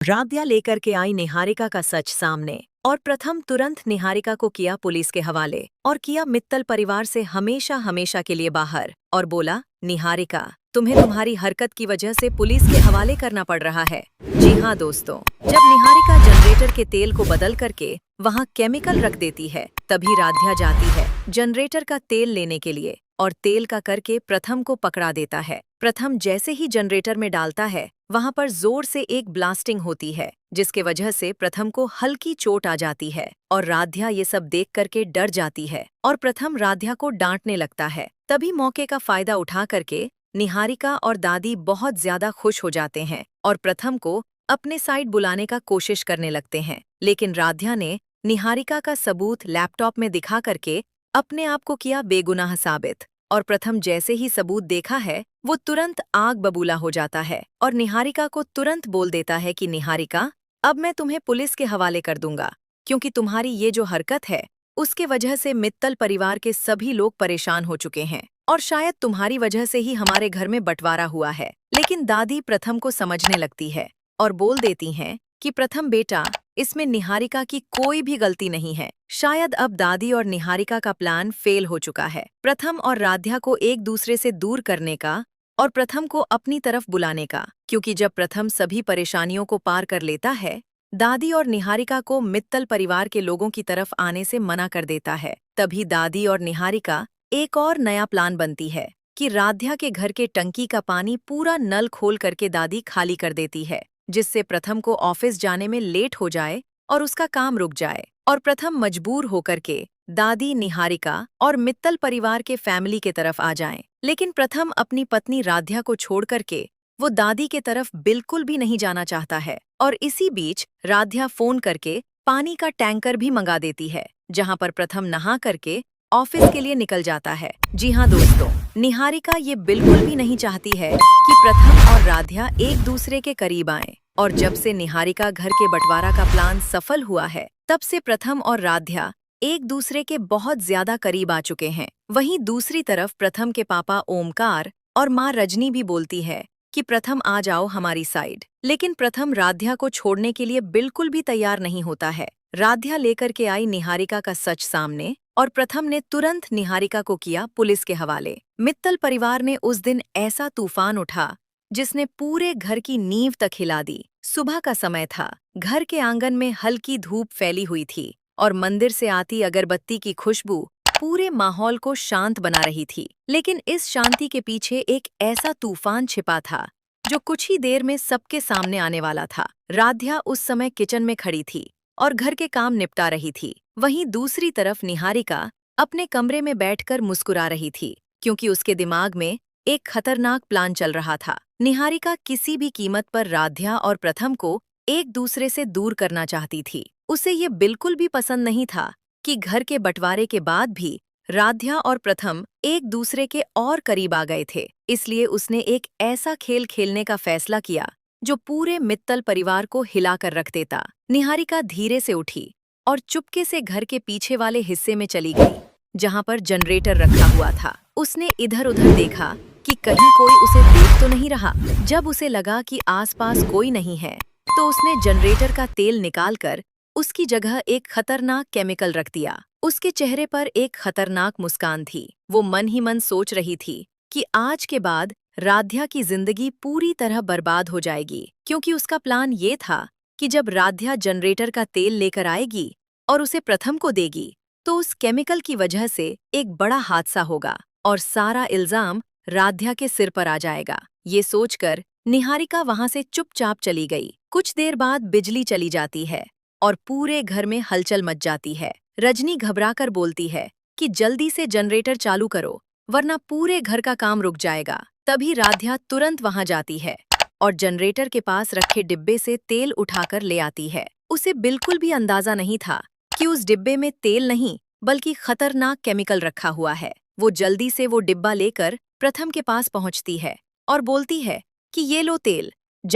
राध्या लेकर के आई निहारिका का सच सामने और प्रथम तुरंत निहारिका को किया पुलिस के हवाले और किया मित्तल परिवार से हमेशा हमेशा के लिए बाहर और बोला, निहारिका, तुम्हें तुम्हारी हरकत की वजह से पुलिस के हवाले करना पड़ रहा है। जी हाँ दोस्तों, जब निहारिका जनरेटर के तेल को बदल करके वहाँ केमिकल रख देती है, तभी राध्या जाती है जनरेटर का तेल लेने के लिए और तेल का करके प्रथम को पकड़ा देता है। प्रथम जैसे ही जनरेटर में डालता है, वहां पर जोर से एक ब्लास्टिंग होती है, जिसके वजह से प्रथम को हल्की चोट आ जाती है और राध्या ये सब देख करके डर जाती है और प्रथम राध्या को डांटने लगता है। तभी मौके का फायदा उठा करके निहारिका और दादी बहुत ज्यादा खुश हो जाते हैं और प्रथम को अपने साइड बुलाने का कोशिश करने लगते हैं, लेकिन राध्या ने निहारिका का सबूत लैपटॉप में दिखा करके अपने आप को किया बेगुनाह साबित और प्रथम जैसे ही सबूत देखा है, वो तुरंत आग बबूला हो जाता है और निहारिका को तुरंत बोल देता है कि निहारिका, अब मैं तुम्हें पुलिस के हवाले कर दूंगा, क्योंकि तुम्हारी ये जो हरकत है उसके वजह से मित्तल परिवार के सभी लोग परेशान हो चुके हैं और शायद तुम्हारी वजह से ही हमारे घर में बंटवारा हुआ है। लेकिन दादी प्रथम को समझने लगती है और बोल देती हैं कि प्रथम बेटा, इसमें निहारिका की कोई भी गलती नहीं है। शायद अब दादी और निहारिका का प्लान फेल हो चुका है, प्रथम और राध्या को एक दूसरे से दूर करने का और प्रथम को अपनी तरफ बुलाने का, क्योंकि जब प्रथम सभी परेशानियों को पार कर लेता है, दादी और निहारिका को मित्तल परिवार के लोगों की तरफ आने से मना कर देता है। तभी दादी और निहारिका एक और नया प्लान बनती है कि राध्या के घर के टंकी का पानी पूरा नल खोल करके दादी खाली कर देती है, जिससे प्रथम को ऑफिस जाने में लेट हो जाए और उसका काम रुक जाए और प्रथम मजबूर होकर के दादी, निहारिका और मित्तल परिवार के फैमिली के तरफ आ जाएं। लेकिन प्रथम अपनी पत्नी राध्या को छोड़ करके वो दादी के तरफ बिल्कुल भी नहीं जाना चाहता है और इसी बीच राध्या फोन करके पानी का टैंकर भी मंगा देती है, जहां पर प्रथम नहा करके ऑफिस के लिए निकल जाता है। जी हाँ दोस्तों, निहारिका ये बिल्कुल भी नहीं चाहती है कि प्रथम और राध्या एक दूसरे के करीब आएं और जब से निहारिका घर के बंटवारा का प्लान सफल हुआ है, तब से प्रथम और राध्या एक दूसरे के बहुत ज्यादा करीब आ चुके हैं। वहीं दूसरी तरफ प्रथम के पापा ओमकार और माँ रजनी भी बोलती है कि प्रथम आ जाओ हमारी साइड, लेकिन प्रथम राध्या को छोड़ने के लिए बिल्कुल भी तैयार नहीं होता है। राध्या लेकर के आई निहारिका का सच सामने और प्रथम ने तुरंत निहारिका को किया पुलिस के हवाले। मित्तल परिवार ने उस दिन ऐसा तूफान उठा जिसने पूरे घर की नींव तक हिला दी। सुबह का समय था, घर के आंगन में हल्की धूप फैली हुई थी और मंदिर से आती अगरबत्ती की खुशबू पूरे माहौल को शांत बना रही थी। लेकिन इस शांति के पीछे एक ऐसा तूफान छिपा था जो कुछ ही देर में सबके सामने आने वाला था। राध्या उस समय किचन में खड़ी थी और घर के काम निपटा रही थी। वहीं दूसरी तरफ निहारिका अपने कमरे में बैठकर मुस्कुरा रही थी, क्योंकि उसके दिमाग में एक खतरनाक प्लान चल रहा था। निहारिका किसी भी कीमत पर राध्या और प्रथम को एक दूसरे से दूर करना चाहती थी। उसे ये बिल्कुल भी पसंद नहीं था कि घर के बंटवारे के बाद भी राध्या और प्रथम एक दूसरे के और करीब आ गए थे। इसलिए उसने एक ऐसा खेल खेलने का फैसला किया जो पूरे मित्तल परिवार को हिलाकर रख देता। निहारिका धीरे से उठी और चुपके से घर के पीछे वाले हिस्से में चली गई, जहां पर जनरेटर रखा हुआ था। उसने इधर-उधर देखा कि कहीं कोई उसे देख तो नहीं रहा। जब उसे लगा कि आसपास कोई नहीं है, तो उसने जनरेटर का तेल निकालकर उसकी जगह एक खतरनाक केमिकल रख दिया। उसके चेहरे पर एक खतरनाक मुस्कान थी। वो मन ही मन सोच रही थी कि आज के बाद राध्या की जिंदगी पूरी तरह बर्बाद हो जाएगी, क्योंकि उसका प्लान ये था कि जब राध्या जनरेटर का तेल लेकर आएगी और उसे प्रथम को देगी, तो उस केमिकल की वजह से एक बड़ा हादसा होगा और सारा इल्जाम राध्या के सिर पर आ जाएगा। ये सोचकर निहारिका वहां से चुपचाप चली गई। कुछ देर बाद बिजली चली जाती है और पूरे घर में हलचल मच जाती है। रजनी घबराकर बोलती है कि जल्दी से जनरेटर चालू करो, वरना पूरे घर का काम रुक जाएगा। तभी राध्या तुरंत वहां जाती है और जनरेटर के पास रखे डिब्बे से तेल उठाकर ले आती है। उसे बिल्कुल भी अंदाजा नहीं था कि उस डिब्बे में तेल नहीं बल्कि खतरनाक केमिकल रखा हुआ है। वो जल्दी से वो डिब्बा लेकर प्रथम के पास पहुंचती है और बोलती है कि ये लो तेल।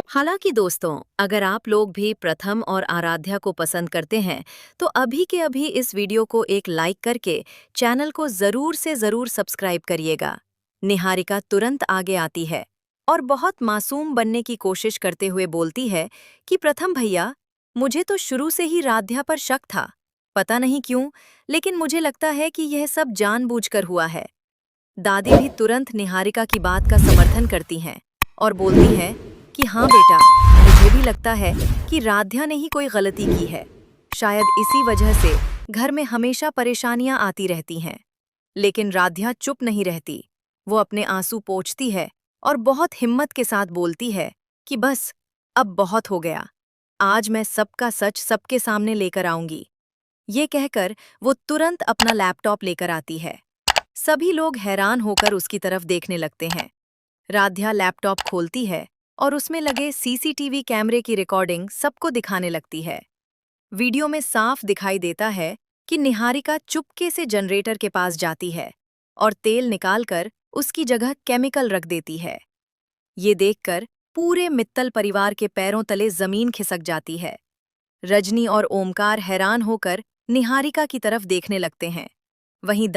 हालांकि दोस्तों, अगर आप लोग भी प्रथम और आराध्या को पसंद करते हैं तो अभी के अभी इस वीडियो को एक लाइक करके चैनल को ज़रूर से ज़रूर सब्सक्राइब करिएगा। निहारिका तुरंत आगे आती है और बहुत मासूम बनने की कोशिश करते हुए बोलती है कि प्रथम भैया, मुझे तो शुरू से ही राध्या पर शक था। पता नहीं क्यों, लेकिन मुझे लगता है कि यह सब जानबूझकर हुआ है। दादी भी तुरंत निहारिका की बात का समर्थन करती हैं और बोलती है कि हाँ बेटा, मुझे भी लगता है कि राध्या ने ही कोई गलती की है। शायद इसी वजह से घर में हमेशा परेशानियां आती रहती हैं। लेकिन राध्या चुप नहीं रहती। वो अपने आंसू पोंछती है और बहुत हिम्मत के साथ बोलती है कि बस, अब बहुत हो गया। आज मैं सबका सच सबके सामने लेकर आऊंगी। ये कहकर वो तुरंत अपना लैपटॉप लेकर आती है। सभी लोग हैरान होकर उसकी तरफ देखने लगते हैं। राध्या लैपटॉप खोलती है और उसमें लगे सीसीटीवी कैमरे की रिकॉर्डिंग सबको दिखाने लगती है। वीडियो में साफ दिखाई देता है कि निहारिका चुपके से जनरेटर के पास जाती है और तेल निकालकर उसकी जगह केमिकल रख देती है। ये देखकर पूरे मित्तल परिवार के पैरों तले जमीन खिसक जाती है। रजनी और ओमकार हैरान होकर निहारिका की तरफ देखने लगते हैं। वहीं